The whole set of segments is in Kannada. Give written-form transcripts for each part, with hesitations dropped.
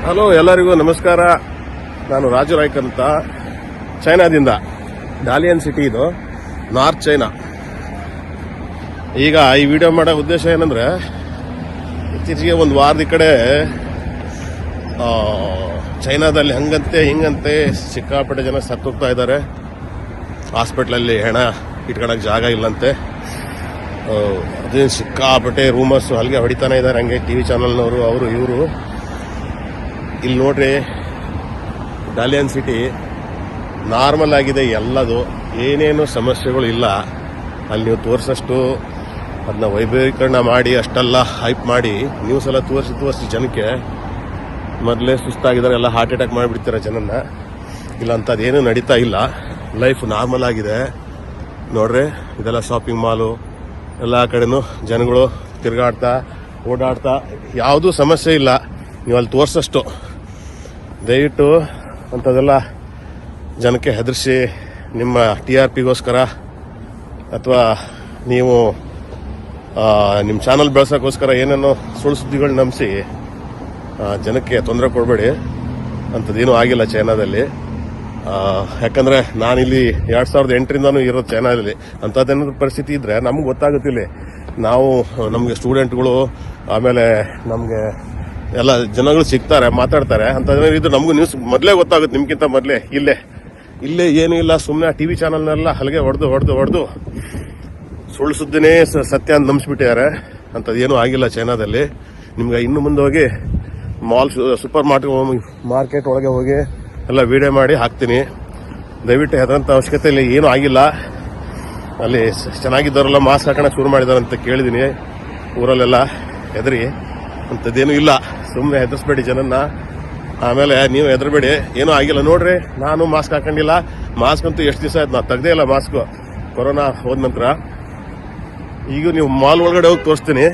ಹಲೋ, ಎಲ್ಲರಿಗೂ ನಮಸ್ಕಾರ. ನಾನು ರಾಜು ರಾಯ್ಕ್ ಅಂತ, ಚೈನಾದಿಂದ. ಡಾಲಿಯನ್ ಸಿಟಿ ಇದು, ನಾರ್ತ್ ಚೈನಾ. ಈಗ ಈ ವಿಡಿಯೋ ಮಾಡೋ ಉದ್ದೇಶ ಏನಂದ್ರೆ, ಇತ್ತೀಚೆಗೆ ಒಂದು ವಾರದ ಕಡೆ ಚೈನಾದಲ್ಲಿ ಹಂಗಂತೆ ಹಿಂಗಂತೆ ಸಿಕ್ಕಾಪಟ್ಟೆ ಜನ ಸತ್ತೋಗ್ತಾ ಇದ್ದಾರೆ. ಹಾಸ್ಪಿಟ್ಲಲ್ಲಿ ಹೆಣ ಇಟ್ಕೊಳಕ್ ಜಾಗ ಇಲ್ಲಂತೆ. ಅದೇನು ಸಿಕ್ಕಾಪಟ್ಟೆ ರೂಮರ್ಸ್ ಅಲ್ಲಿಗೆ ಹೊಡಿತಾನೆ ಇದ್ದಾರೆ. ಹಂಗೆ ಟಿವಿ ಚಾನಲ್ನವರು ಅವರು ಇವರು. ಇಲ್ಲಿ ನೋಡ್ರಿ, ಡಾಲಿಯನ್ ಸಿಟಿ ನಾರ್ಮಲ್ ಆಗಿದೆ, ಎಲ್ಲದು ಏನೇನು ಸಮಸ್ಯೆಗಳು ಇಲ್ಲ. ಅಲ್ಲಿ ನೀವು ತೋರಿಸಷ್ಟು ಅದನ್ನ ವೈಭವೀಕರಣ ಮಾಡಿ ಅಷ್ಟೆಲ್ಲ ಹೈಪ್ ಮಾಡಿ ನ್ಯೂಸ್ ಎಲ್ಲ ತೋರಿಸಿ ಜನಕ್ಕೆ ಮೊದಲೇ ಸುಸ್ತಾಗಿದ್ದಾರೆ, ಎಲ್ಲ ಹಾರ್ಟ್ ಅಟ್ಯಾಕ್ ಮಾಡಿಬಿಡ್ತಾರೆ ಜನನ್ನ. ಇಲ್ಲ ಅಂಥದ್ದೇನು ನಡೀತಾ ಇಲ್ಲ, ಲೈಫ್ ನಾರ್ಮಲ್ ಆಗಿದೆ. ನೋಡ್ರಿ, ಇದೆಲ್ಲ ಶಾಪಿಂಗ್ ಮಾಲು, ಎಲ್ಲ ಕಡೆನೂ ಜನಗಳು ತಿರುಗಾಡ್ತಾ ಓಡಾಡ್ತಾ, ಯಾವುದೂ ಸಮಸ್ಯೆ ಇಲ್ಲ. ನೀವು ಅಲ್ಲಿ ತೋರಿಸಷ್ಟು ದಯವಿಟ್ಟು ಅಂಥದ್ದೆಲ್ಲ ಜನಕ್ಕೆ ಹೆದರಿಸಿ ನಿಮ್ಮ TRPಗೋಸ್ಕರ ಅಥವಾ ನೀವು ನಿಮ್ಮ ಚಾನಲ್ ಬೆಳೆಸೋಕ್ಕೋಸ್ಕರ ಏನೇನೋ ಸುಳ್ಳು ಸುದ್ದಿಗಳು ನಂಬಿಸಿ ಜನಕ್ಕೆ ತೊಂದರೆ ಕೊಡಬೇಡಿ. ಅಂಥದ್ದೇನೂ ಆಗಿಲ್ಲ ಚೈನಾದಲ್ಲಿ. ಯಾಕಂದ್ರೆ ನಾನಿಲ್ಲಿ 2008ರಿಂದನೂ ಇರೋದು ಚೈನಾದಲ್ಲಿ. ಅಂಥದ್ದೇನಾದ್ರು ಪರಿಸ್ಥಿತಿ ಇದ್ರೆ ನಮ್ಗೆ ಗೊತ್ತಾಗುತ್ತಿಲ್ಲ. ನಮಗೆ ಸ್ಟೂಡೆಂಟ್ಗಳು, ಆಮೇಲೆ ನಮಗೆ ಎಲ್ಲ ಜನಗಳು ಸಿಗ್ತಾರೆ, ಮಾತಾಡ್ತಾರೆ. ಅಂಥದ್ದೇನಾದ್ರು ಇದ್ರೆ ನಮಗೂ ನ್ಯೂಸ್ ಮೊದಲೇ ಗೊತ್ತಾಗುತ್ತೆ, ನಿಮ್ಗಿಂತ ಮೊದಲೇ. ಇಲ್ಲೇ ಏನೂ ಇಲ್ಲ, ಸುಮ್ಮನೆ TV ಚಾನಲ್ನೆಲ್ಲ ಹಲಗೆ ಹೊಡೆದು ಸುಳ್ಳು ಸುದ್ದಿನೇ ಸತ್ಯ ಅಂತ ನಂಬಿಸ್ಬಿಟ್ಟಿದ್ದಾರೆ. ಅಂಥದ್ದೇನೂ ಆಗಿಲ್ಲ ಚೈನಾದಲ್ಲಿ. ನಿಮ್ಗೆ ಇನ್ನು ಮುಂದೆ ಹೋಗಿ ಸೂಪರ್ ಮಾರ್ಕೆಟ್ ಒಳಗೆ ಹೋಗಿ ಎಲ್ಲ ವಿಡಿಯೋ ಮಾಡಿ ಹಾಕ್ತೀನಿ. ದಯವಿಟ್ಟು ಹೆದರಂತ ಅವಶ್ಯಕತೆ ಇಲ್ಲ, ಏನೂ ಆಗಿಲ್ಲ. ಅಲ್ಲಿ ಚೆನ್ನಾಗಿದ್ದವರೆಲ್ಲ ಮಾಸ್ಕ್ ಹಾಕೋಣ ಶುರು ಮಾಡಿದಾರೆ ಅಂತ ಕೇಳಿದೀನಿ ಊರಲ್ಲೆಲ್ಲ. ಹೆದರಿ ಅಂಥದ್ದೇನೂ ಇಲ್ಲ, ಸುಮ್ಮನೆ ಹೆದರ್ಸ್ಬೇಡಿ ಜನನ್ನ. ಆಮೇಲೆ ನೀವು ಹೆದರ್ಬೇಡಿ, ಏನೂ ಆಗಿಲ್ಲ. ನೋಡ್ರಿ, ನಾನು ಮಾಸ್ಕ್ ಹಾಕೊಂಡಿಲ್ಲ. ಮಾಸ್ಕ್ ಅಂತೂ ಎಷ್ಟು ದಿವಸ ಆಯ್ತು, ನಾ ತೆಗ್ದೇ ಇಲ್ಲ ಮಾಸ್ಕ್, ಕೊರೋನಾ ಹೋದ ನಂತರ. ಈಗ ನೀವು ಮಾಲ್ ಒಳಗಡೆ ಹೋಗಿ ತೋರಿಸ್ತೀನಿ.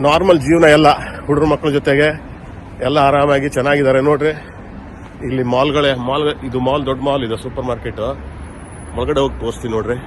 ನಾರ್ಮಲ್ ಜೀವನ, ಎಲ್ಲ ಹುಡುಗರ ಮಕ್ಕಳ ಜೊತೆಗೆ ಎಲ್ಲ ಆರಾಮಾಗಿ ಚೆನ್ನಾಗಿದ್ದಾರೆ. ನೋಡ್ರಿ, ಇಲ್ಲಿ ಮಾಲ್, ಇದು ಮಾಲ್, ದೊಡ್ಡ ಮಾಲ್ ಇದೆ, ಸೂಪರ್ ಮಾರ್ಕೆಟ್. ಒಳಗಡೆ ಹೋಗಿ ತೋರಿಸ್ತೀನಿ ನೋಡ್ರಿ.